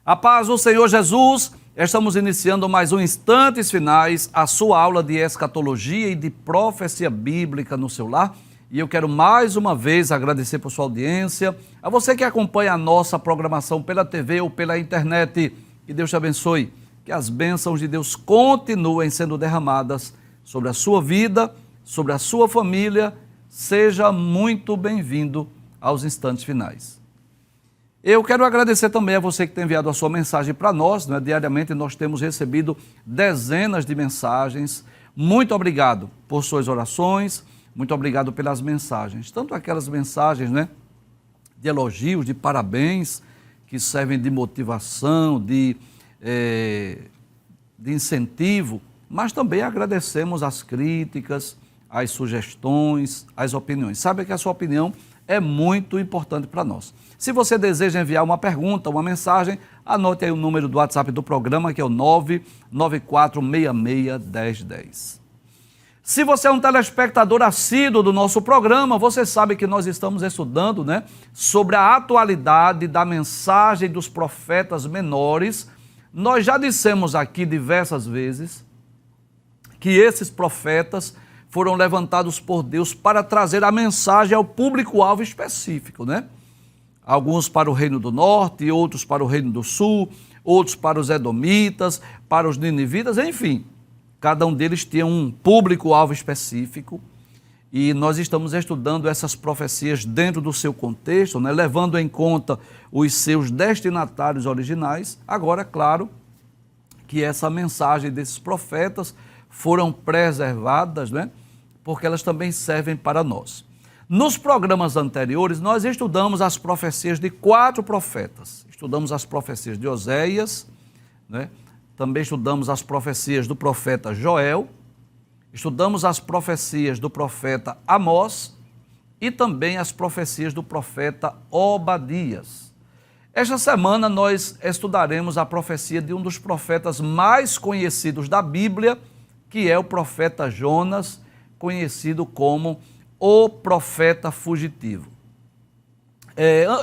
A paz do Senhor Jesus, estamos iniciando mais um Instantes Finais, a sua aula de escatologia e de profecia bíblica no seu lar. E eu quero mais uma vez agradecer por sua audiência, a você que acompanha a nossa programação pela TV ou pela internet. Que Deus te abençoe, que as bênçãos de Deus continuem sendo derramadas sobre a sua vida, sobre a sua família. Seja muito bem-vindo aos Instantes Finais. Eu quero agradecer também a você que tem enviado a sua mensagem para nós, né? Diariamente nós temos recebido dezenas de mensagens. Muito obrigado por suas orações, muito obrigado pelas mensagens. Tanto aquelas mensagens, né, de elogios, de parabéns, que servem de motivação, de incentivo, mas também agradecemos as críticas, as sugestões, as opiniões. Sabe que a sua opinião é muito importante para nós. Se você deseja enviar uma pergunta, uma mensagem, anote aí o número do WhatsApp do programa, que é o 994661010. Se você é um telespectador assíduo do nosso programa, você sabe que nós estamos estudando, né, sobre a atualidade da mensagem dos profetas menores. Nós já dissemos aqui diversas vezes que esses profetas foram levantados por Deus para trazer a mensagem ao público-alvo específico, né? Alguns para o Reino do Norte, outros para o Reino do Sul, outros para os Edomitas, para os Ninivitas, enfim. Cada um deles tinha um público-alvo específico e nós estamos estudando essas profecias dentro do seu contexto, né? Levando em conta os seus destinatários originais. Agora, claro, que essa mensagem desses profetas foram preservadas, né? Porque elas também servem para nós. Nos programas anteriores, nós estudamos as profecias de 4 profetas. Estudamos as profecias de Oséias, né? Também estudamos as profecias do profeta Joel, estudamos as profecias do profeta Amós e também as profecias do profeta Obadias. Esta semana nós estudaremos a profecia de um dos profetas mais conhecidos da Bíblia, que é o profeta Jonas, conhecido como o profeta fugitivo.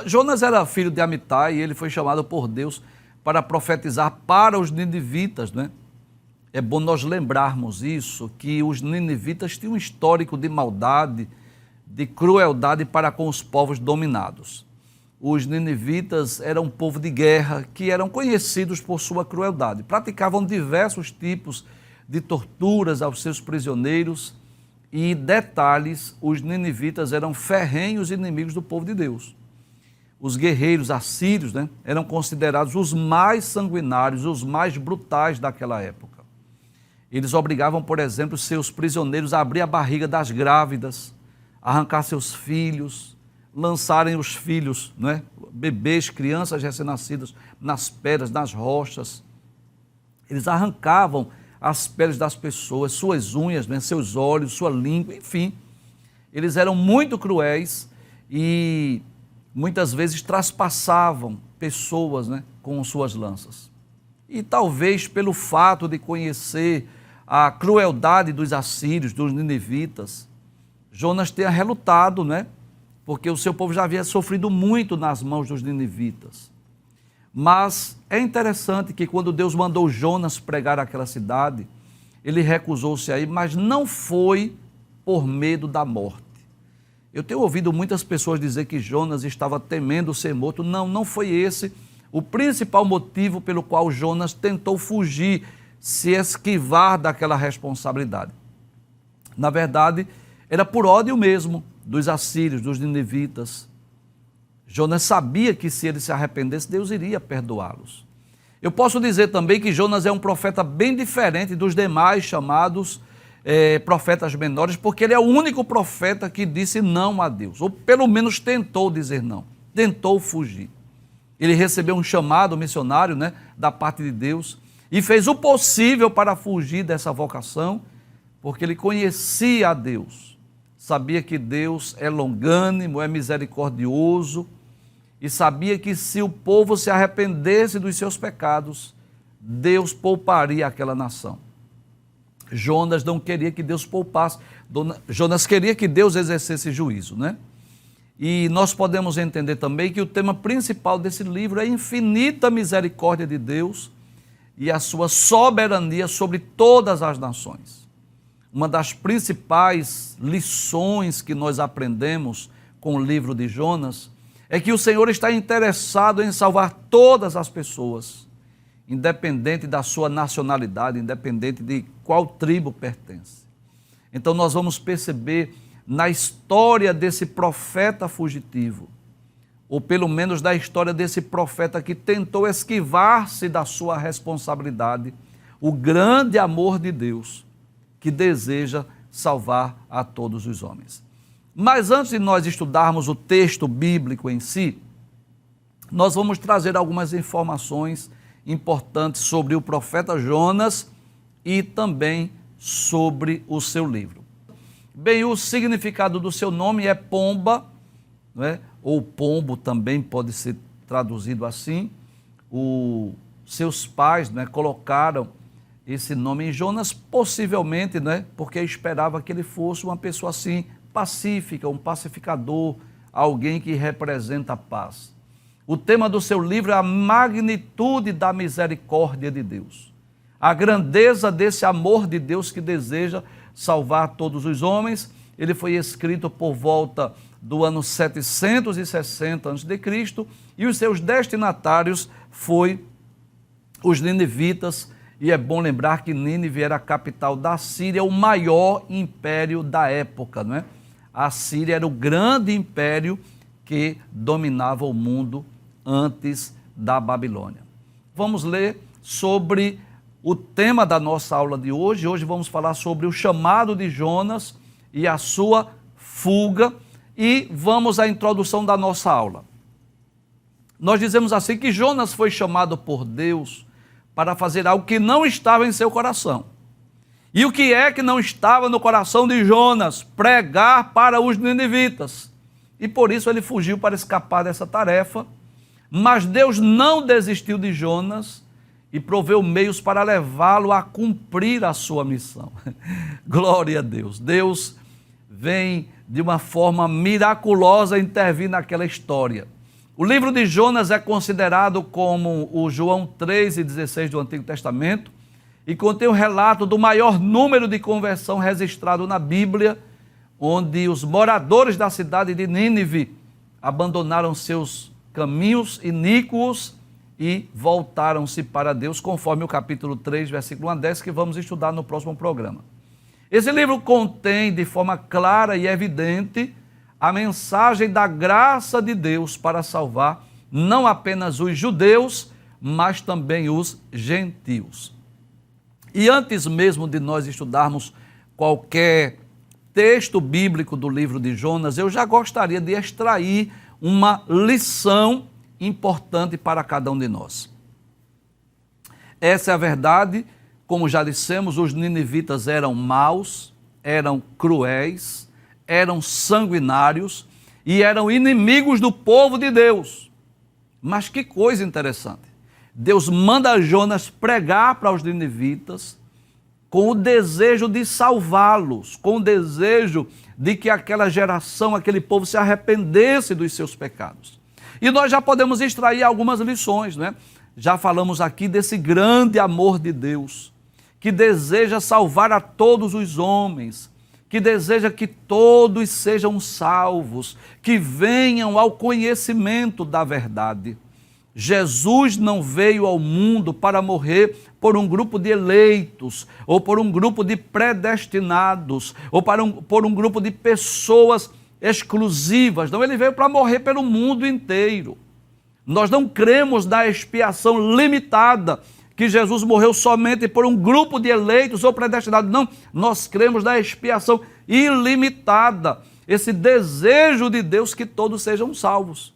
Jonas era filho de Amitai e ele foi chamado por Deus para profetizar para os ninivitas, né? É bom nós lembrarmos isso, que os ninivitas tinham um histórico de maldade, de crueldade para com os povos dominados. Os ninivitas eram um povo de guerra que eram conhecidos por sua crueldade, praticavam diversos tipos de torturas aos seus prisioneiros. E detalhes, os ninivitas eram ferrenhos inimigos do povo de Deus. Os guerreiros assírios, né, eram considerados os mais sanguinários, os mais brutais daquela época. Eles obrigavam, por exemplo, seus prisioneiros a abrir a barriga das grávidas, arrancar seus filhos, lançarem os filhos, né, bebês, crianças recém-nascidas, nas pedras, nas rochas. Eles arrancavam as peles das pessoas, suas unhas, né, seus olhos, sua língua, enfim. Eles eram muito cruéis e muitas vezes traspassavam pessoas, né, com suas lanças. E talvez pelo fato de conhecer a crueldade dos assírios, dos ninivitas, Jonas tenha relutado, né, porque o seu povo já havia sofrido muito nas mãos dos ninivitas. Mas é interessante que quando Deus mandou Jonas pregar aquela cidade, ele recusou-se a ir, mas não foi por medo da morte. Eu tenho ouvido muitas pessoas dizer que Jonas estava temendo ser morto. Não, não foi esse o principal motivo pelo qual Jonas tentou fugir, se esquivar daquela responsabilidade. Na verdade, era por ódio mesmo dos assírios, dos ninivitas. Jonas sabia que se ele se arrependesse, Deus iria perdoá-los. Eu posso dizer também que Jonas é um profeta bem diferente dos demais chamados profetas menores, porque ele é o único profeta que disse não a Deus, ou pelo menos tentou dizer não, tentou fugir. Ele recebeu um chamado missionário, né, da parte de Deus e fez o possível para fugir dessa vocação, porque ele conhecia a Deus, sabia que Deus é longânimo, é misericordioso, e sabia que se o povo se arrependesse dos seus pecados, Deus pouparia aquela nação. Jonas não queria que Deus poupasse, Jonas queria que Deus exercesse juízo, né? E nós podemos entender também que o tema principal desse livro é a infinita misericórdia de Deus e a sua soberania sobre todas as nações. Uma das principais lições que nós aprendemos com o livro de Jonas é que o Senhor está interessado em salvar todas as pessoas, independente da sua nacionalidade, independente de qual tribo pertence. Então nós vamos perceber na história desse profeta fugitivo, ou pelo menos da história desse profeta que tentou esquivar-se da sua responsabilidade, o grande amor de Deus que deseja salvar a todos os homens. Mas antes de nós estudarmos o texto bíblico em si, nós vamos trazer algumas informações importantes sobre o profeta Jonas e também sobre o seu livro. Bem, o significado do seu nome é pomba, não é? Ou pombo também pode ser traduzido assim. Seus pais, não é, colocaram esse nome em Jonas, possivelmente, né, porque esperava que ele fosse uma pessoa assim, pacífica, um pacificador, alguém que representa a paz. O tema do seu livro é a magnitude da misericórdia de Deus, a grandeza desse amor de Deus que deseja salvar todos os homens. Ele foi escrito por volta do ano 760 a.C. e os seus destinatários foi os ninivitas. E é bom lembrar que Nínive era a capital da Síria, o maior império da época, não é? A Síria era o grande império que dominava o mundo antes da Babilônia. Vamos ler sobre o tema da nossa aula de hoje. Hoje vamos falar sobre o chamado de Jonas e a sua fuga. E vamos à introdução da nossa aula. Nós dizemos assim que Jonas foi chamado por Deus para fazer algo que não estava em seu coração. E o que é que não estava no coração de Jonas? Pregar para os ninivitas. E por isso ele fugiu para escapar dessa tarefa. Mas Deus não desistiu de Jonas e proveu meios para levá-lo a cumprir a sua missão. Glória a Deus. Deus vem de uma forma miraculosa intervir naquela história. O livro de Jonas é considerado como o João 3:16 do Antigo Testamento e contém o relato do maior número de conversão registrado na Bíblia, onde os moradores da cidade de Nínive abandonaram seus caminhos iníquos e voltaram-se para Deus, conforme o capítulo 3, versículo 1 a 10, que vamos estudar no próximo programa. Esse livro contém de forma clara e evidente a mensagem da graça de Deus para salvar não apenas os judeus, mas também os gentios. E antes mesmo de nós estudarmos qualquer texto bíblico do livro de Jonas, eu já gostaria de extrair uma lição importante para cada um de nós. Essa é a verdade. Como já dissemos, os ninivitas eram maus, eram cruéis, eram sanguinários e eram inimigos do povo de Deus. Mas que coisa interessante. Deus manda Jonas pregar para os ninivitas com o desejo de salvá-los, com o desejo de que aquela geração, aquele povo se arrependesse dos seus pecados. E nós já podemos extrair algumas lições, né? Já falamos aqui desse grande amor de Deus, que deseja salvar a todos os homens, que deseja que todos sejam salvos, que venham ao conhecimento da verdade. Jesus não veio ao mundo para morrer por um grupo de eleitos, ou por um grupo de predestinados, ou por um grupo de pessoas exclusivas. Não, ele veio para morrer pelo mundo inteiro. Nós não cremos na expiação limitada, que Jesus morreu somente por um grupo de eleitos ou predestinados. Não, nós cremos na expiação ilimitada, esse desejo de Deus que todos sejam salvos.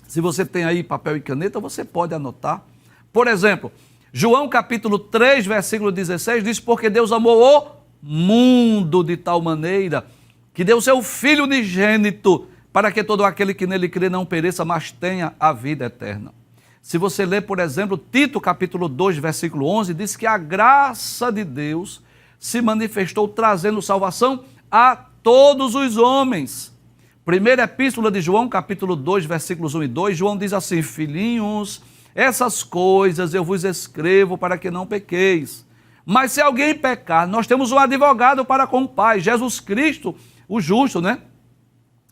Se você tem aí papel e caneta, você pode anotar. Por exemplo, João capítulo 3, versículo 16, diz: porque Deus amou o mundo de tal maneira que deu seu Filho unigênito para que todo aquele que nele crê não pereça, mas tenha a vida eterna. Se você ler, por exemplo, Tito capítulo 2, versículo 11, diz que a graça de Deus se manifestou trazendo salvação a todos os homens. Primeira Epístola de João, capítulo 2, versículos 1 e 2, João diz assim: filhinhos, essas coisas eu vos escrevo para que não pequeis. Mas se alguém pecar, nós temos um advogado para com o Pai, Jesus Cristo, o justo, né?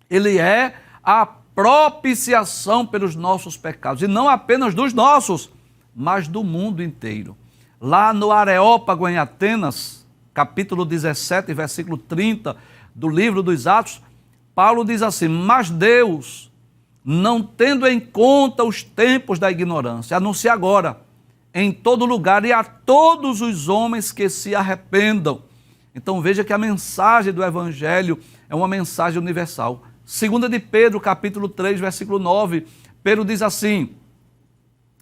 Ele é a propiciação pelos nossos pecados, e não apenas dos nossos, mas do mundo inteiro. Lá no Areópago, em Atenas, capítulo 17, versículo 30 do livro dos Atos, Paulo diz assim: mas Deus, não tendo em conta os tempos da ignorância, anuncia agora, em todo lugar e a todos os homens que se arrependam. Então veja que a mensagem do Evangelho é uma mensagem universal. 2 de Pedro, capítulo 3, versículo 9, Pedro diz assim,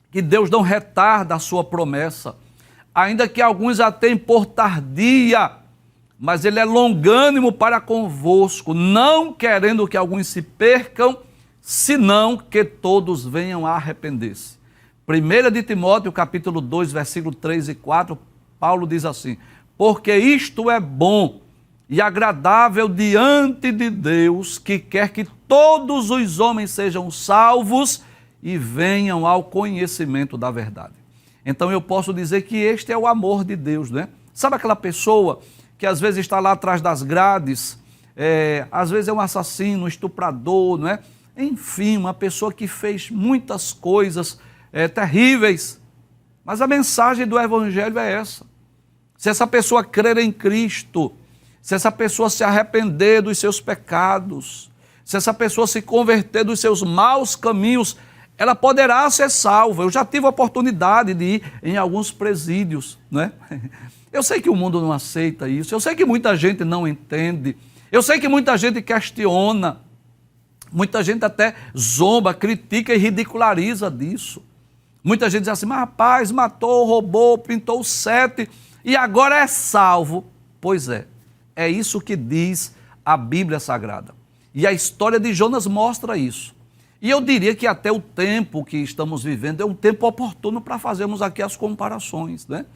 que Deus não retarda a sua promessa, ainda que alguns a tenham por tardia, mas ele é longânimo para convosco, não querendo que alguns se percam, senão que todos venham a arrepender-se. 1 de Timóteo, capítulo 2, versículo 3 e 4, Paulo diz assim: porque isto é bom e agradável diante de Deus, que quer que todos os homens sejam salvos e venham ao conhecimento da verdade. Então eu posso dizer que este é o amor de Deus, né? Sabe aquela pessoa que às vezes está lá atrás das grades, às vezes é um assassino, um estuprador, não é? Enfim, uma pessoa que fez muitas coisas terríveis, mas a mensagem do Evangelho é essa. Se essa pessoa crer em Cristo, se essa pessoa se arrepender dos seus pecados, se essa pessoa se converter dos seus maus caminhos, ela poderá ser salva. Eu já tive a oportunidade de ir em alguns presídios, né? Eu sei que o mundo não aceita isso, eu sei que muita gente não entende, eu sei que muita gente questiona, muita gente até zomba, critica e ridiculariza disso. Muita gente diz assim: mas rapaz, matou, roubou, pintou 7 e agora é salvo. Pois é isso que diz a Bíblia Sagrada. E a história de Jonas mostra isso. E eu diria que até o tempo que estamos vivendo é um tempo oportuno para fazermos aqui as comparações, né?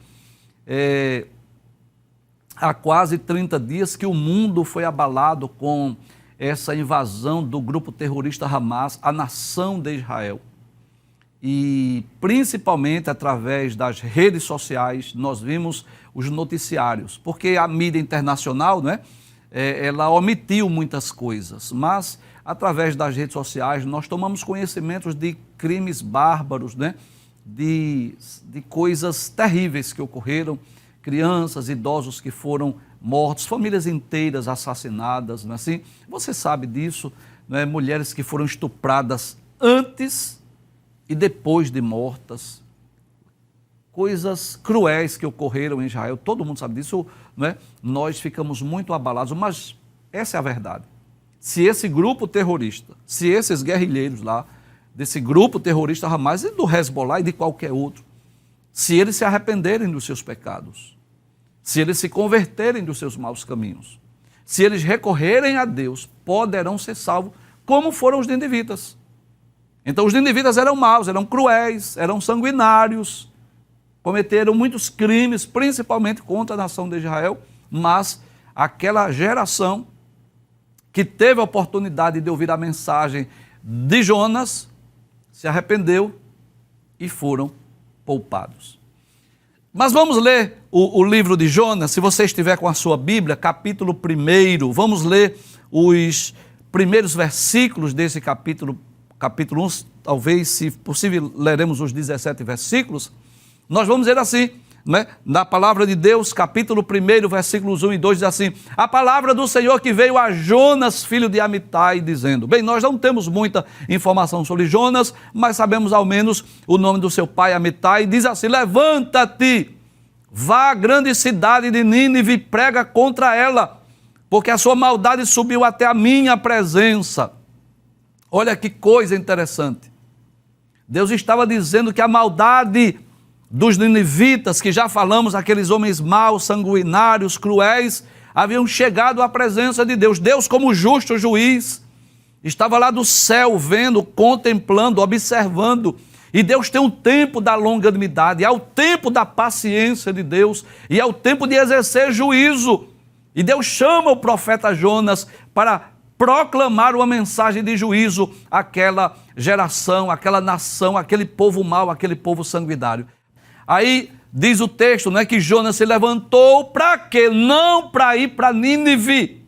Há quase 30 dias que o mundo foi abalado com essa invasão do grupo terrorista Hamas à nação de Israel. E principalmente através das redes sociais nós vimos os noticiários, porque a mídia internacional, né, ela omitiu muitas coisas, mas através das redes sociais nós tomamos conhecimentos de crimes bárbaros, né, de coisas terríveis que ocorreram, crianças, idosos que foram mortos, famílias inteiras assassinadas, não é assim? Você sabe disso, né? Mulheres que foram estupradas antes e depois de mortas, coisas cruéis que ocorreram em Israel, todo mundo sabe disso, né? Nós ficamos muito abalados, mas essa é a verdade. Se esse grupo terrorista, se esses guerrilheiros lá, desse grupo terrorista Hamas e do Hezbollah e de qualquer outro, se eles se arrependerem dos seus pecados, se eles se converterem dos seus maus caminhos, se eles recorrerem a Deus, poderão ser salvos, como foram os ninivitas. Então os ninivitas eram maus, eram cruéis, eram sanguinários, cometeram muitos crimes, principalmente contra a nação de Israel, mas aquela geração que teve a oportunidade de ouvir a mensagem de Jonas, se arrependeu e foram poupados. Mas vamos ler o livro de Jonas, se você estiver com a sua Bíblia, capítulo 1, vamos ler os primeiros versículos desse capítulo 1, talvez, se possível, leremos os 17 versículos. Nós vamos ler assim, né? Na palavra de Deus, capítulo 1, versículos 1 e 2, diz assim: a palavra do Senhor que veio a Jonas, filho de Amitai, dizendo. Bem, nós não temos muita informação sobre Jonas, mas sabemos ao menos o nome do seu pai, Amitai, diz assim: levanta-te, vá à grande cidade de Nínive e prega contra ela, porque a sua maldade subiu até a minha presença. Olha que coisa interessante. Deus estava dizendo que a maldade dos ninivitas, que já falamos, aqueles homens maus, sanguinários, cruéis, haviam chegado à presença de Deus. Deus, como justo juiz, estava lá do céu vendo, contemplando, observando. E Deus tem o tempo da longanimidade, é o tempo da paciência de Deus, e é o tempo de exercer juízo. E Deus chama o profeta Jonas para proclamar uma mensagem de juízo àquela geração, àquela nação, àquele povo mau, àquele povo sanguinário. Aí diz o texto, né, que Jonas se levantou para quê? Não para ir para Nínive.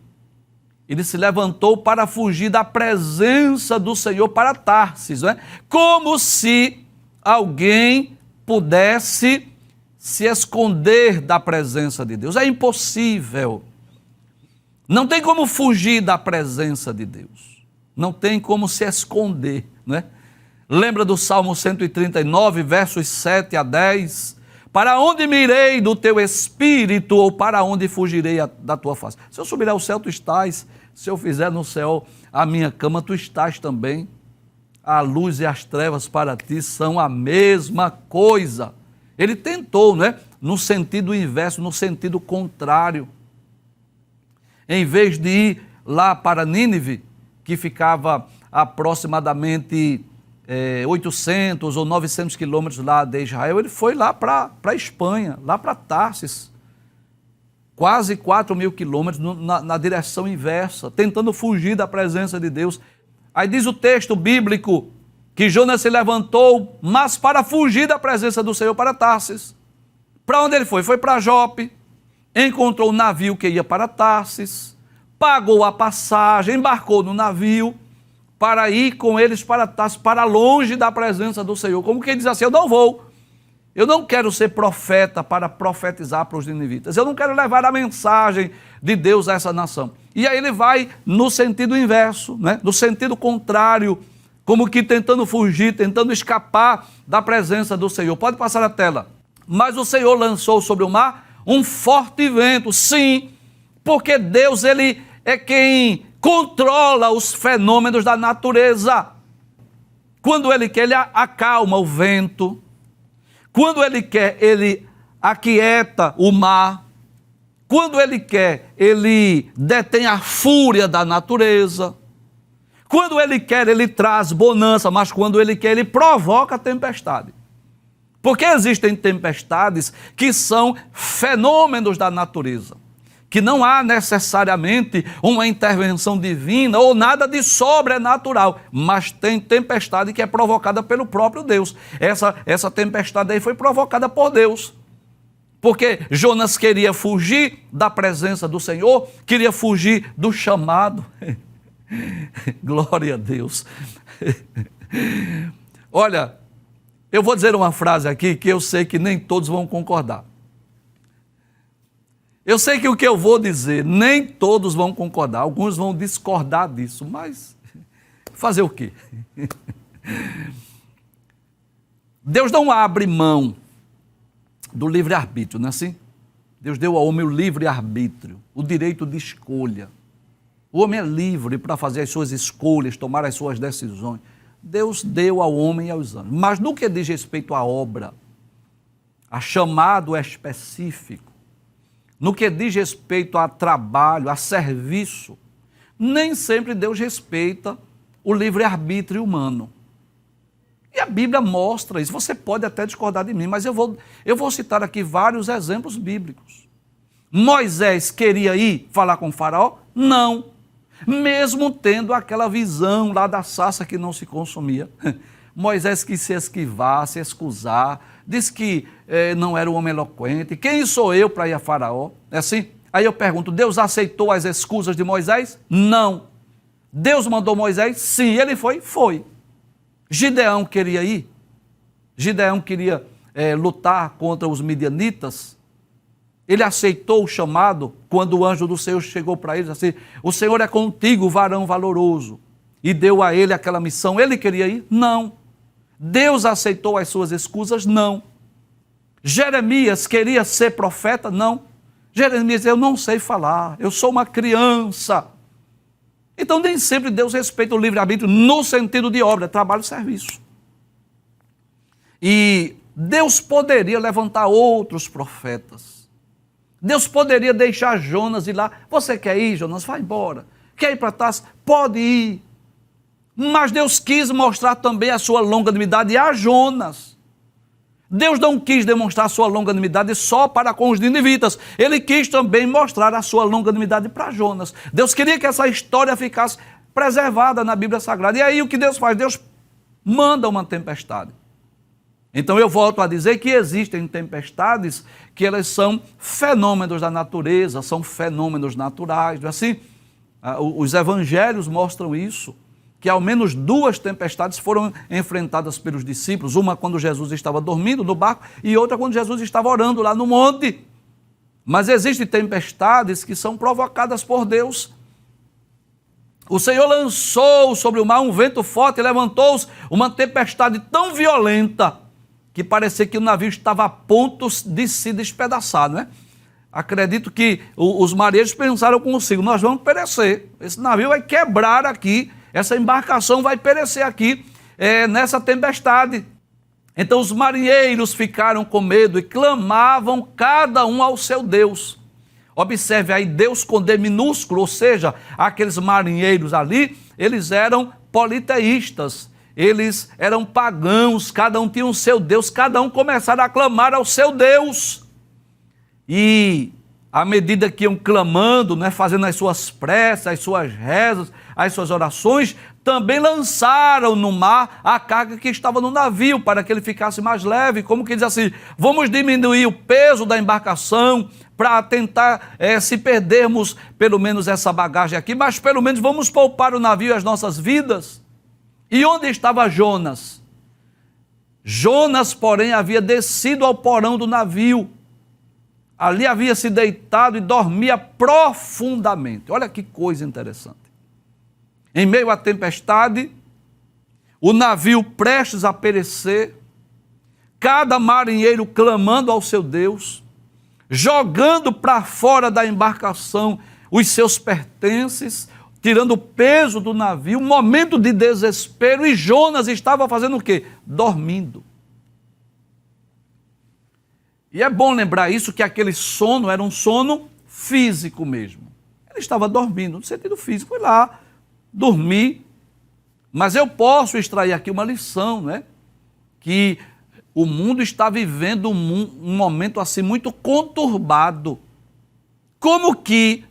Ele se levantou para fugir da presença do Senhor para Tarsis, né? Como se alguém pudesse se esconder da presença de Deus. É impossível. Não tem como fugir da presença de Deus. Não tem como se esconder, né? Lembra do Salmo 139, versos 7 a 10? Para onde me irei do teu espírito, ou para onde fugirei da tua face? Se eu subir ao céu, tu estás. Se eu fizer no céu a minha cama, tu estás também. A luz e as trevas para ti são a mesma coisa. Ele tentou, né? No sentido inverso, no sentido contrário. Em vez de ir lá para Nínive, que ficava aproximadamente 800 ou 900 quilômetros lá de Israel, ele foi lá para a Espanha, lá para Tarsis, quase 4.000 quilômetros na direção inversa, tentando fugir da presença de Deus. Aí diz o texto bíblico que Jonas se levantou, mas para fugir da presença do Senhor, para Tarsis. Para onde ele foi? Foi para Jope, encontrou um navio que ia para Tarsis, pagou a passagem, embarcou no navio, para ir com eles para Tarsis, para longe da presença do Senhor. Como que ele diz assim, eu não vou, eu não quero ser profeta para profetizar para os ninivitas, eu não quero levar a mensagem de Deus a essa nação. E aí ele vai no sentido inverso, né? No sentido contrário, como que tentando fugir, tentando escapar da presença do Senhor. Pode passar a tela. Mas o Senhor lançou sobre o mar um forte vento, sim, porque Deus, ele é quem controla os fenômenos da natureza. Quando ele quer, ele acalma o vento. Quando ele quer, ele aquieta o mar. Quando ele quer, ele detém a fúria da natureza. Quando ele quer, ele traz bonança, mas quando ele quer, ele provoca a tempestade. Porque existem tempestades que são fenômenos da natureza, que não há necessariamente uma intervenção divina ou nada de sobrenatural, mas tem tempestade que é provocada pelo próprio Deus. Essa tempestade aí foi provocada por Deus, porque Jonas queria fugir da presença do Senhor, queria fugir do chamado. Glória a Deus. Olha, eu vou dizer uma frase aqui que eu sei que nem todos vão concordar. Eu sei que o que eu vou dizer, nem todos vão concordar, alguns vão discordar disso, mas fazer o quê? Deus não abre mão do livre-arbítrio, não é assim? Deus deu ao homem o livre-arbítrio, o direito de escolha. O homem é livre para fazer as suas escolhas, tomar as suas decisões. Deus deu ao homem e aos anjos. Mas no que diz respeito à obra, a chamado específico, no que diz respeito a trabalho, a serviço, nem sempre Deus respeita o livre-arbítrio humano. E a Bíblia mostra isso. Você pode até discordar de mim, mas eu vou citar aqui vários exemplos bíblicos. Moisés queria ir falar com o faraó? Não. Mesmo tendo aquela visão lá da sarça que não se consumia. Moisés quis se esquivar, se excusar, disse que não era um homem eloquente. Quem sou eu para ir a faraó? É assim? Aí eu pergunto, Deus aceitou as escusas de Moisés? Não. Deus mandou Moisés? Sim. Ele foi? Foi. Gideão queria ir? Gideão queria lutar contra os midianitas? Ele aceitou o chamado quando o anjo do Senhor chegou para ele assim, o Senhor é contigo, varão valoroso, e deu a ele aquela missão. Ele queria ir? Não. Deus aceitou as suas escusas? Não. Jeremias queria ser profeta? Não. Jeremias disse, eu não sei falar, eu sou uma criança. Então nem sempre Deus respeita o livre-arbítrio no sentido de obra, trabalho e serviço. E Deus poderia levantar outros profetas. Deus poderia deixar Jonas ir lá. Você quer ir, Jonas? Vai embora. Quer ir para Tarsis? Pode ir. Mas Deus quis mostrar também a sua longanimidade a Jonas. Deus não quis demonstrar a sua longanimidade só para com os ninivitas. Ele quis também mostrar a sua longanimidade para Jonas. Deus queria que essa história ficasse preservada na Bíblia Sagrada. E aí o que Deus faz? Deus manda uma tempestade. Então eu volto a dizer que existem tempestades que elas são fenômenos da natureza, são fenômenos naturais. Não é assim? Os evangelhos mostram isso, que ao menos 2 tempestades foram enfrentadas pelos discípulos, uma quando Jesus estava dormindo no barco e outra quando Jesus estava orando lá no monte. Mas existem tempestades que são provocadas por Deus. O Senhor lançou sobre o mar um vento forte e levantou-se uma tempestade tão violenta que parecia que o navio estava a ponto de se despedaçar, não é? Acredito que os marinheiros pensaram consigo, nós vamos perecer, esse navio vai quebrar aqui, essa embarcação vai perecer aqui nessa tempestade. Então os marinheiros ficaram com medo e clamavam cada um ao seu Deus. Observe aí, Deus com D minúsculo, ou seja, aqueles marinheiros ali, eles eram politeístas, eles eram pagãos, cada um tinha o seu Deus, cada um começaram a clamar ao seu Deus. E à medida que iam clamando, né, fazendo as suas preces, as suas rezas, as suas orações, também lançaram no mar a carga que estava no navio, para que ele ficasse mais leve, como que diz assim, vamos diminuir o peso da embarcação, para tentar, se perdermos pelo menos essa bagagem aqui, mas pelo menos vamos poupar o navio e as nossas vidas. E onde estava Jonas? Jonas, porém, havia descido ao porão do navio. Ali havia se deitado e dormia profundamente. Olha que coisa interessante. Em meio à tempestade, o navio prestes a perecer, cada marinheiro clamando ao seu Deus, jogando para fora da embarcação os seus pertences, tirando o peso do navio, um momento de desespero, e Jonas estava fazendo o quê? Dormindo. E é bom lembrar isso, que aquele sono era um sono físico mesmo. Ele estava dormindo, no sentido físico, foi lá, dormir. Mas eu posso extrair aqui uma lição, né? Que o mundo está vivendo um momento assim muito conturbado. Como que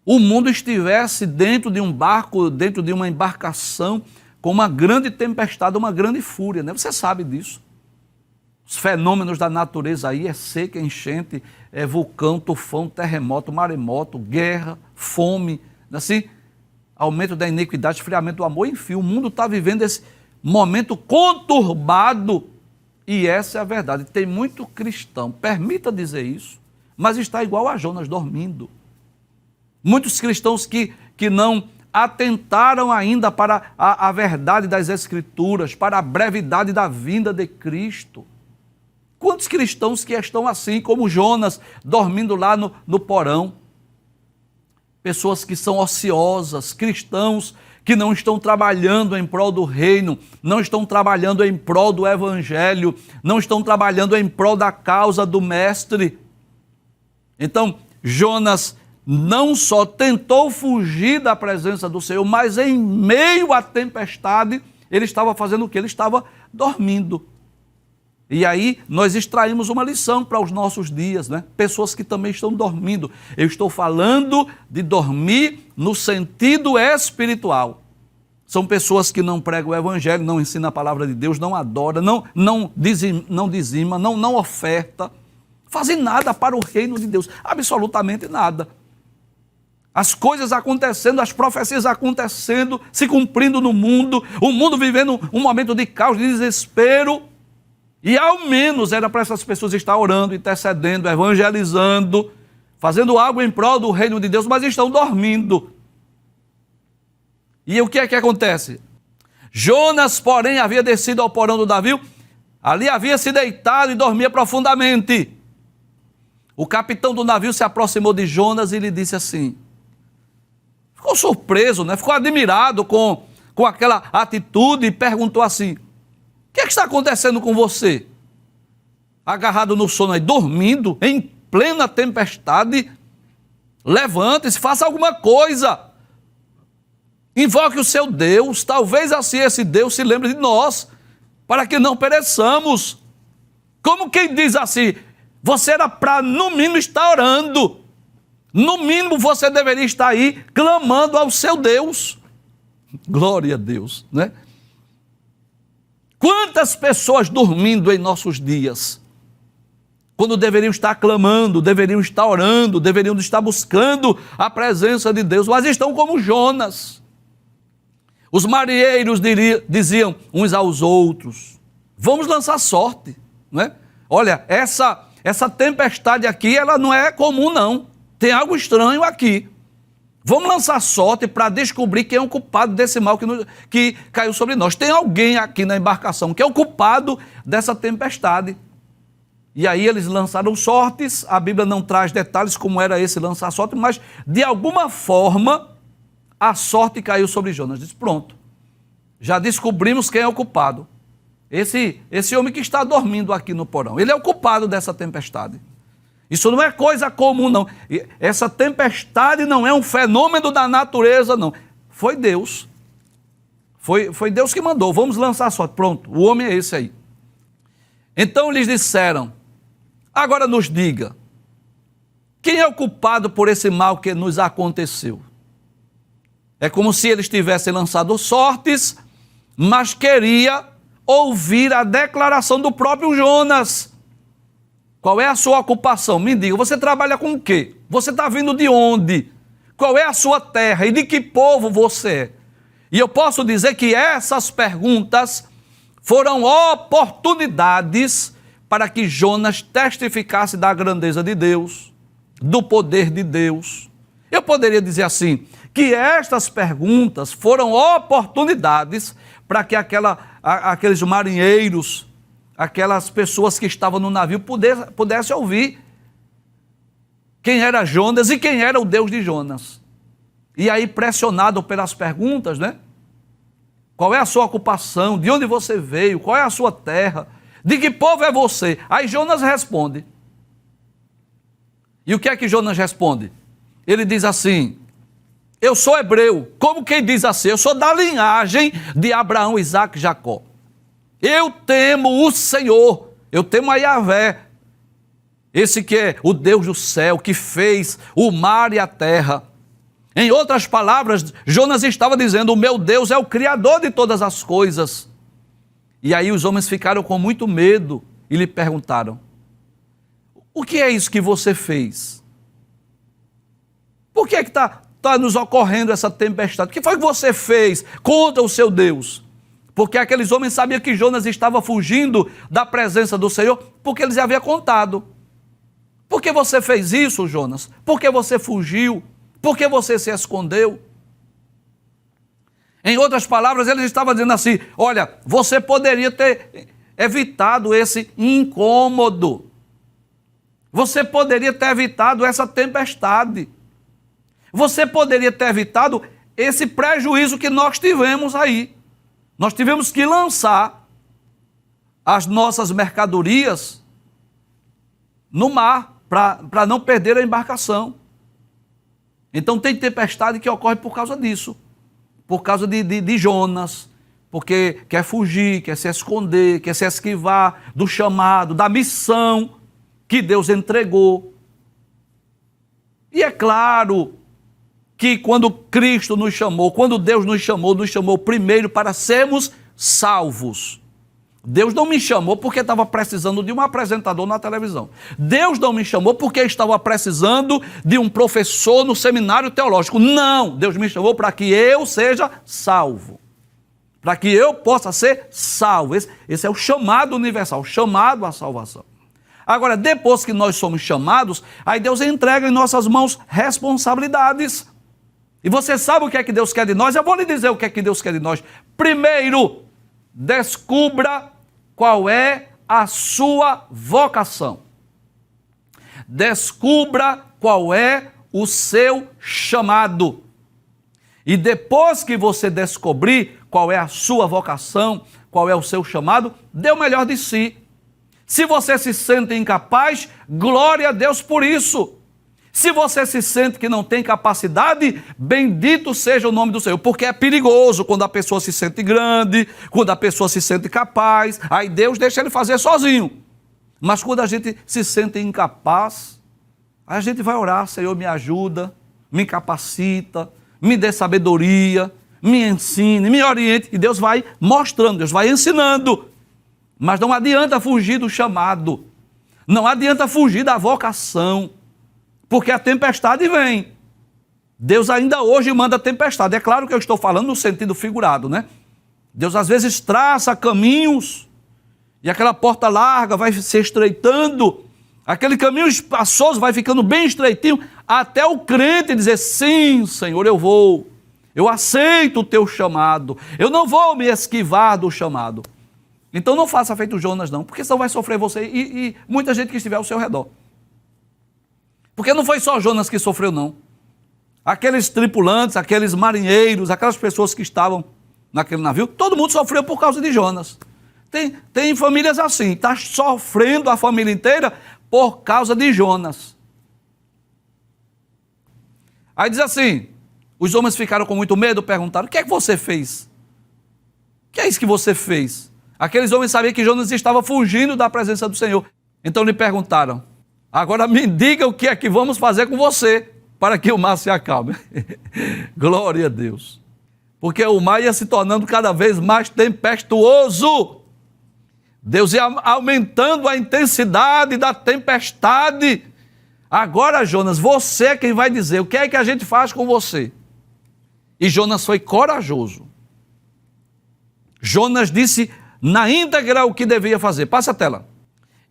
o mundo estivesse dentro de um barco, dentro de uma embarcação, com uma grande tempestade, uma grande fúria, né? Você sabe disso. Os fenômenos da natureza aí é seca, enchente, é vulcão, tufão, terremoto, maremoto, guerra, fome, assim, aumento da iniquidade, esfriamento do amor, enfim, o mundo está vivendo esse momento conturbado, e essa é a verdade. Tem muito cristão, permita dizer isso, mas está igual a Jonas, dormindo. Muitos cristãos que não atentaram ainda para a verdade das Escrituras, para a brevidade da vinda de Cristo. Quantos cristãos que estão assim, como Jonas, dormindo lá no porão? Pessoas que são ociosas, cristãos que não estão trabalhando em prol do reino, não estão trabalhando em prol do evangelho, não estão trabalhando em prol da causa do mestre. Então, Jonas não só tentou fugir da presença do Senhor, mas em meio à tempestade, ele estava fazendo o quê? Ele estava dormindo. E aí nós extraímos uma lição para os nossos dias, né? Pessoas que também estão dormindo. Eu estou falando de dormir no sentido espiritual. São pessoas que não pregam o evangelho, não ensinam a palavra de Deus, não adoram, não dizima, não oferta, fazem nada para o reino de Deus, absolutamente nada. As coisas acontecendo, as profecias acontecendo, se cumprindo no mundo, o mundo vivendo um momento de caos, de desespero. E ao menos era para essas pessoas estar orando, intercedendo, evangelizando, fazendo algo em prol do reino de Deus, mas estão dormindo. E o que é que acontece? Jonas, porém, havia descido ao porão do navio, ali havia se deitado e dormia profundamente. O capitão do navio se aproximou de Jonas e lhe disse assim, ficou surpreso, né? Ficou admirado com aquela atitude e perguntou assim, o que é que está acontecendo com você? Agarrado no sono aí, dormindo, em plena tempestade, levante-se, faça alguma coisa. Invoque o seu Deus, talvez assim esse Deus se lembre de nós, para que não pereçamos. Como quem diz assim, você era para, no mínimo, estar orando. No mínimo, você deveria estar aí clamando ao seu Deus. Glória a Deus, né? Quantas pessoas dormindo em nossos dias, quando deveriam estar clamando, deveriam estar orando, deveriam estar buscando a presença de Deus, mas estão como Jonas. Os marinheiros diziam uns aos outros, vamos lançar sorte, não é? Olha, essa tempestade aqui, ela não é comum não, tem algo estranho aqui. Vamos lançar sorte para descobrir quem é o culpado desse mal que caiu sobre nós. Tem alguém aqui na embarcação que é o culpado dessa tempestade. E aí eles lançaram sortes, a Bíblia não traz detalhes como era esse lançar sorte, mas de alguma forma a sorte caiu sobre Jonas. Diz, pronto, já descobrimos quem é o culpado. Esse homem que está dormindo aqui no porão, ele é o culpado dessa tempestade. Isso não é coisa comum, não. Essa tempestade não é um fenômeno da natureza, não. Foi Deus. Foi Deus que mandou. Vamos lançar sorte. Pronto, o homem é esse aí. Então lhes disseram, agora nos diga, quem é o culpado por esse mal que nos aconteceu? É como se eles tivessem lançado sortes, mas queria ouvir a declaração do próprio Jonas. Qual é a sua ocupação? Me diga, você trabalha com o quê? Você está vindo de onde? Qual é a sua terra e de que povo você é? E eu posso dizer que essas perguntas foram oportunidades para que Jonas testificasse da grandeza de Deus, do poder de Deus. Eu poderia dizer assim, que estas perguntas foram oportunidades para que aqueles marinheiros, aquelas pessoas que estavam no navio pudessem ouvir quem era Jonas e quem era o Deus de Jonas. E aí, pressionado pelas perguntas, né? Qual é a sua ocupação? De onde você veio? Qual é a sua terra? De que povo é você? Aí Jonas responde. E o que é que Jonas responde? Ele diz assim, eu sou hebreu. Como quem diz assim? Eu sou da linhagem de Abraão, Isaque e Jacó. Eu temo o Senhor, eu temo a Yahvé, esse que é o Deus do céu, que fez o mar e a terra. Em outras palavras, Jonas estava dizendo, o meu Deus é o Criador de todas as coisas. E aí os homens ficaram com muito medo e lhe perguntaram, o que é isso que você fez? Por que é que está nos ocorrendo essa tempestade? O que foi que você fez contra o seu Deus? Porque aqueles homens sabiam que Jonas estava fugindo da presença do Senhor, porque eles haviam contado. Por que você fez isso, Jonas? Por que você fugiu? Por que você se escondeu? Em outras palavras, eles estavam dizendo assim, olha, você poderia ter evitado esse incômodo. Você poderia ter evitado essa tempestade. Você poderia ter evitado esse prejuízo que nós tivemos aí. Nós tivemos que lançar as nossas mercadorias no mar para não perder a embarcação. Então tem tempestade que ocorre por causa disso, por causa de Jonas, porque quer fugir, quer se esconder, quer se esquivar do chamado, da missão que Deus entregou. E é claro que quando Cristo nos chamou, quando Deus nos chamou primeiro para sermos salvos. Deus não me chamou porque estava precisando de um apresentador na televisão. Deus não me chamou porque estava precisando de um professor no seminário teológico. Não, Deus me chamou para que eu seja salvo. Para que eu possa ser salvo. Esse é o chamado universal, o chamado à salvação. Agora, depois que nós somos chamados, aí Deus entrega em nossas mãos responsabilidades. E você sabe o que é que Deus quer de nós? Eu vou lhe dizer o que é que Deus quer de nós. Primeiro, descubra qual é a sua vocação. Descubra qual é o seu chamado. E depois que você descobrir qual é a sua vocação, qual é o seu chamado, dê o melhor de si. Se você se sente incapaz, glória a Deus por isso. Se você se sente que não tem capacidade, bendito seja o nome do Senhor, porque é perigoso quando a pessoa se sente grande, quando a pessoa se sente capaz, aí Deus deixa ele fazer sozinho. Mas quando a gente se sente incapaz, a gente vai orar: Senhor, me ajuda, me capacita, me dê sabedoria, me ensine, me oriente. E Deus vai mostrando, Deus vai ensinando. Mas não adianta fugir do chamado, não adianta fugir da vocação, porque a tempestade vem. Deus ainda hoje manda tempestade. É claro que eu estou falando no sentido figurado, né? Deus às vezes traça caminhos e aquela porta larga vai se estreitando, aquele caminho espaçoso vai ficando bem estreitinho, até o crente dizer: sim, Senhor, eu aceito o teu chamado, eu não vou me esquivar do chamado. Então não faça feito Jonas não, porque senão vai sofrer você e muita gente que estiver ao seu redor. Porque não foi só Jonas que sofreu não. Aqueles tripulantes, aqueles marinheiros, aquelas pessoas que estavam naquele navio, todo mundo sofreu por causa de Jonas. Tem famílias assim, está sofrendo a família inteira por causa de Jonas. Aí diz assim, os homens ficaram com muito medo, perguntaram: o que é que você fez? O que é isso que você fez? Aqueles homens sabiam que Jonas estava fugindo da presença do Senhor. Então lhe perguntaram: agora me diga o que é que vamos fazer com você, para que o mar se acalme. Glória a Deus. Porque o mar ia se tornando cada vez mais tempestuoso. Deus ia aumentando a intensidade da tempestade. Agora, Jonas, você é quem vai dizer o que é que a gente faz com você. E Jonas foi corajoso. Jonas disse na íntegra o que devia fazer. Passa a tela.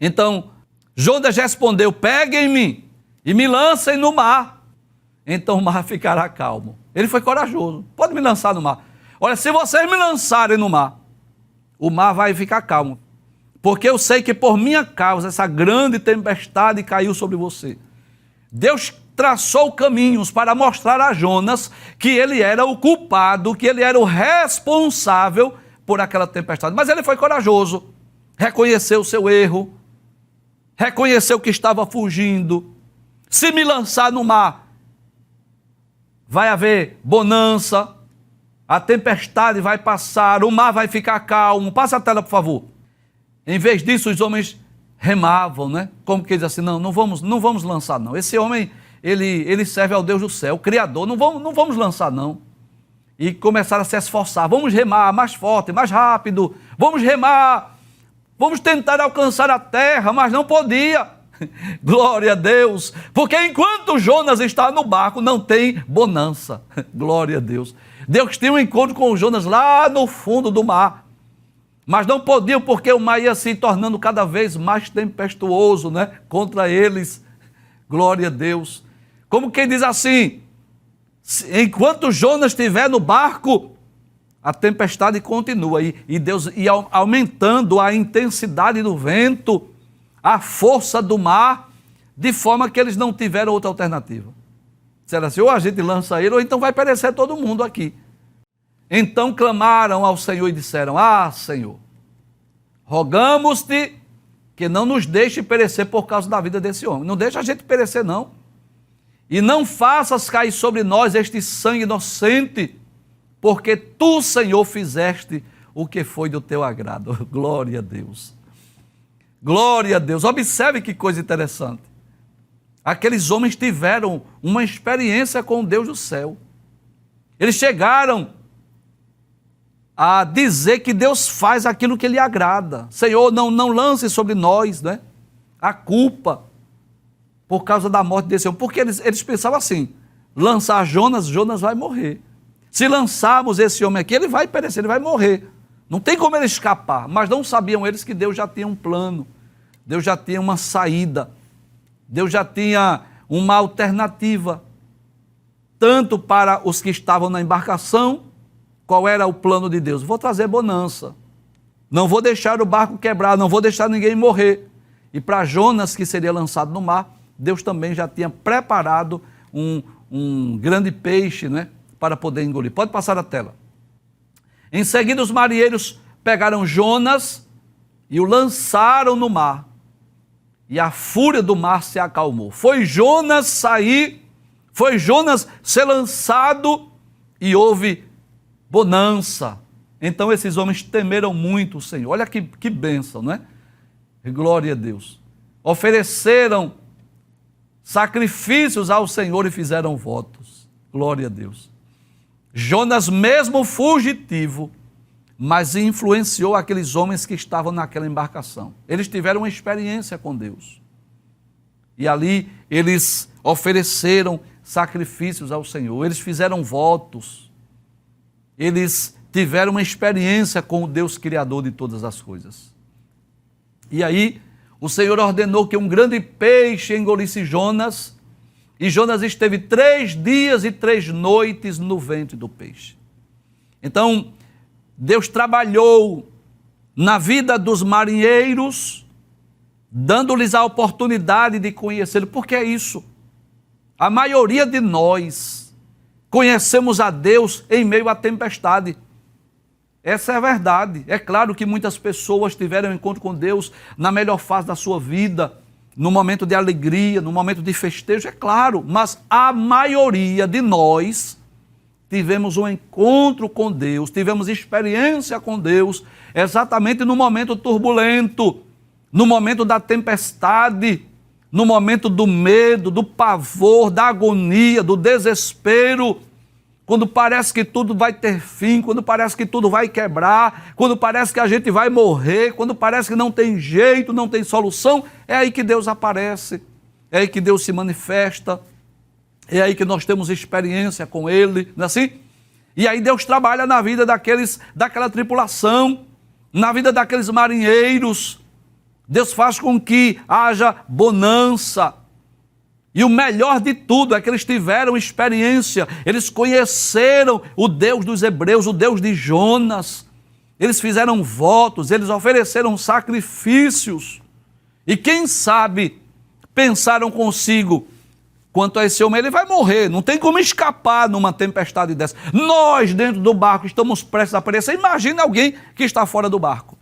Então, Jonas respondeu: peguem-me e me lancem no mar. Então o mar ficará calmo. Ele foi corajoso. Pode me lançar no mar. Olha, se vocês me lançarem no mar, o mar vai ficar calmo. Porque eu sei que por minha causa essa grande tempestade caiu sobre você. Deus traçou caminhos para mostrar a Jonas que ele era o culpado, que ele era o responsável por aquela tempestade. Mas ele foi corajoso, reconheceu o seu erro, reconheceu que estava fugindo. Se me lançar no mar, vai haver bonança, a tempestade vai passar, o mar vai ficar calmo. Passa a tela, por favor. Em vez disso, os homens remavam, né? Como que diz assim: não vamos lançar não. Esse homem, ele serve ao Deus do céu, o Criador, não vamos lançar não. E começaram a se esforçar: vamos remar mais forte, mais rápido, vamos remar, vamos tentar alcançar a terra, mas não podia. Glória a Deus, porque enquanto Jonas está no barco, não tem bonança. Glória a Deus. Deus tem um encontro com Jonas lá no fundo do mar, mas não podiam, porque o mar ia se tornando cada vez mais tempestuoso, né? Contra eles. Glória a Deus. Como quem diz assim: enquanto Jonas estiver no barco, a tempestade continua, e Deus ia aumentando a intensidade do vento, a força do mar, de forma que eles não tiveram outra alternativa. Disseram assim: ou a gente lança ele, ou então vai perecer todo mundo aqui. Então clamaram ao Senhor e disseram: ah, Senhor, rogamos-te que não nos deixe perecer por causa da vida desse homem. Não deixa a gente perecer não. E não faças cair sobre nós este sangue inocente, porque tu, Senhor, fizeste o que foi do teu agrado. Glória a Deus. Glória a Deus. Observe que coisa interessante. Aqueles homens tiveram uma experiência com o Deus do céu. Eles chegaram a dizer que Deus faz aquilo que lhe agrada. Senhor, não lance sobre nós, né, a culpa por causa da morte desse homem. Porque eles pensavam assim: lançar Jonas vai morrer. Se lançarmos esse homem aqui, ele vai perecer, ele vai morrer. Não tem como ele escapar. Mas não sabiam eles que Deus já tinha um plano, Deus já tinha uma saída, Deus já tinha uma alternativa, tanto para os que estavam na embarcação. Qual era o plano de Deus? Vou trazer bonança, não vou deixar o barco quebrar, não vou deixar ninguém morrer. E para Jonas, que seria lançado no mar, Deus também já tinha preparado um grande peixe, né, para poder engolir. Pode passar a tela. Em seguida, os marinheiros pegaram Jonas e o lançaram no mar. E a fúria do mar se acalmou. Foi Jonas sair, foi Jonas ser lançado e houve bonança. Então esses homens temeram muito o Senhor. Olha que bênção, não é? Glória a Deus. ofereceram sacrifícios ao Senhor e fizeram votos. Glória a Deus. Jonas, mesmo fugitivo, mas influenciou aqueles homens que estavam naquela embarcação. Eles tiveram uma experiência com Deus. E ali eles ofereceram sacrifícios ao Senhor, eles fizeram votos, eles tiveram uma experiência com o Deus Criador de todas as coisas. E aí o Senhor ordenou que um grande peixe engolisse Jonas, e Jonas esteve 3 dias e 3 noites no ventre do peixe. Então, Deus trabalhou na vida dos marinheiros, dando-lhes a oportunidade de conhecê-lo. Por que é isso? A maioria de nós conhecemos a Deus em meio à tempestade. Essa é a verdade. É claro que muitas pessoas tiveram um encontro com Deus na melhor fase da sua vida, no momento de alegria, no momento de festejo, é claro, mas a maioria de nós tivemos um encontro com Deus, tivemos experiência com Deus, exatamente no momento turbulento, no momento da tempestade, no momento do medo, do pavor, da agonia, do desespero, quando parece que tudo vai ter fim, quando parece que tudo vai quebrar, quando parece que a gente vai morrer, quando parece que não tem jeito, não tem solução, é aí que Deus aparece, é aí que Deus se manifesta, é aí que nós temos experiência com Ele, não é assim? E aí Deus trabalha na vida daquela tripulação, na vida daqueles marinheiros. Deus faz com que haja bonança. E o melhor de tudo é que eles tiveram experiência, eles conheceram o Deus dos hebreus, o Deus de Jonas. Eles fizeram votos, eles ofereceram sacrifícios. E quem sabe pensaram consigo, quanto a esse homem, ele vai morrer, não tem como escapar numa tempestade dessa. Nós, dentro do barco, estamos prestes a perecer. Imagina alguém que está fora do barco.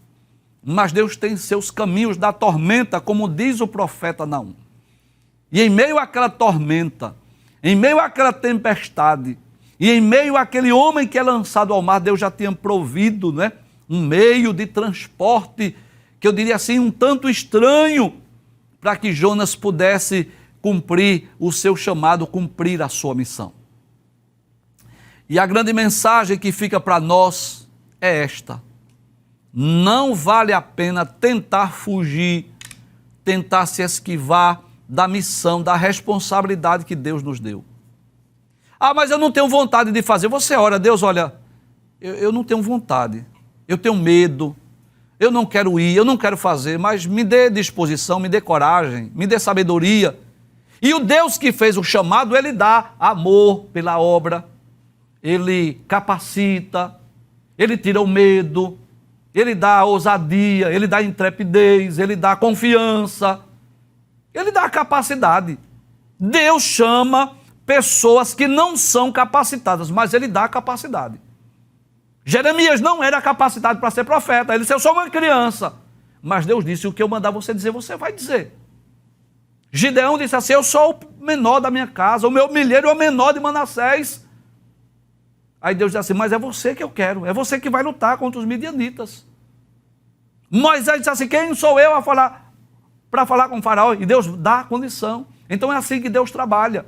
Mas Deus tem seus caminhos da tormenta, como diz o profeta Naum. E em meio àquela tormenta, em meio àquela tempestade, e em meio àquele homem que é lançado ao mar, Deus já tinha provido, né, um meio de transporte, que eu diria assim, um tanto estranho, para que Jonas pudesse cumprir o seu chamado, cumprir a sua missão. E a grande mensagem que fica para nós é esta: não vale a pena tentar fugir, tentar se esquivar da missão, da responsabilidade que Deus nos deu. Ah, mas eu não tenho vontade de fazer. Você ora, Deus, olha, eu não tenho vontade, eu tenho medo, eu não quero ir, eu não quero fazer, mas me dê disposição, me dê coragem, me dê sabedoria. E o Deus que fez o chamado, Ele dá amor pela obra, Ele capacita, Ele tira o medo, Ele dá ousadia, Ele dá intrepidez, Ele dá confiança, Ele dá capacidade. Deus chama pessoas que não são capacitadas, mas Ele dá capacidade. Jeremias não era capacitado para ser profeta, ele disse, eu sou uma criança. Mas Deus disse, o que eu mandar você dizer, você vai dizer. Gideão disse assim, eu sou o menor da minha casa, o meu milheiro é o menor de Manassés. Aí Deus disse assim, mas é você que eu quero, é você que vai lutar contra os midianitas. Moisés disse assim, quem sou eu para falar com o faraó? E Deus dá a condição. Então é assim que Deus trabalha.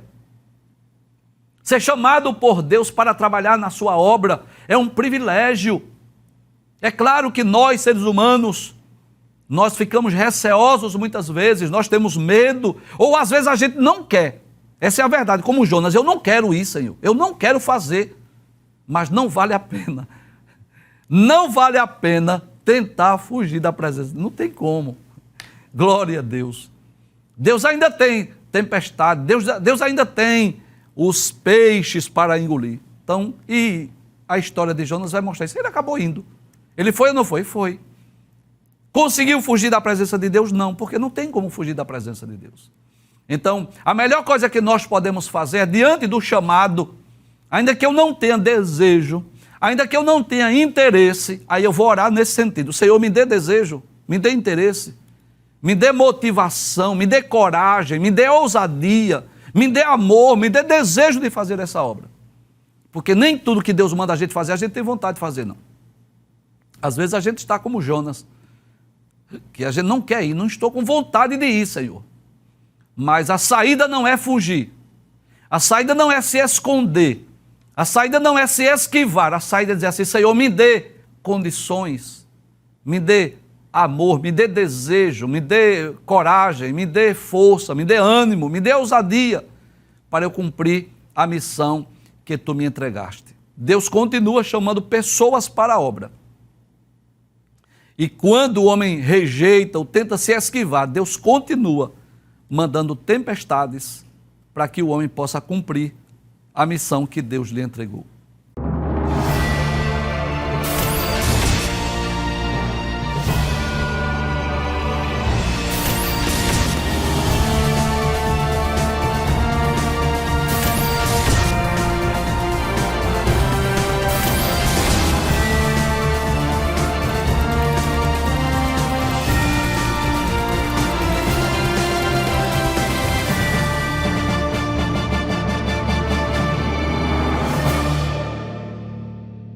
Ser chamado por Deus para trabalhar na sua obra é um privilégio. É claro que nós, seres humanos, nós ficamos receosos muitas vezes, nós temos medo, ou às vezes a gente não quer. Essa é a verdade, como Jonas, eu não quero ir, Senhor, eu não quero fazer, mas não vale a pena. Não vale a pena tentar fugir da presença, não tem como. Glória a Deus. Deus ainda tem tempestade, Deus ainda tem os peixes para engolir. Então, e a história de Jonas vai mostrar isso. Ele acabou indo. Ele foi ou não foi? Foi. Conseguiu fugir da presença de Deus? Não, porque não tem como fugir da presença de Deus. Então, a melhor coisa que nós podemos fazer é, diante do chamado, ainda que eu não tenha desejo, ainda que eu não tenha interesse, aí eu vou orar nesse sentido. Senhor, me dê desejo, me dê interesse, me dê motivação, me dê coragem, me dê ousadia, me dê amor, me dê desejo de fazer essa obra. Porque nem tudo que Deus manda a gente fazer, a gente tem vontade de fazer, não. Às vezes a gente está como Jonas. que a gente não quer ir, não estou com vontade de ir, Senhor. Mas a saída não é fugir, a saída não é se esconder, a saída não é se esquivar, a saída é dizer assim: Senhor, me dê condições, me dê amor, me dê desejo, me dê coragem, me dê força, me dê ânimo, me dê ousadia para eu cumprir a missão que tu me entregaste. Deus continua chamando pessoas para a obra. E quando o homem rejeita ou tenta se esquivar, Deus continua mandando tempestades para que o homem possa cumprir a missão que Deus lhe entregou.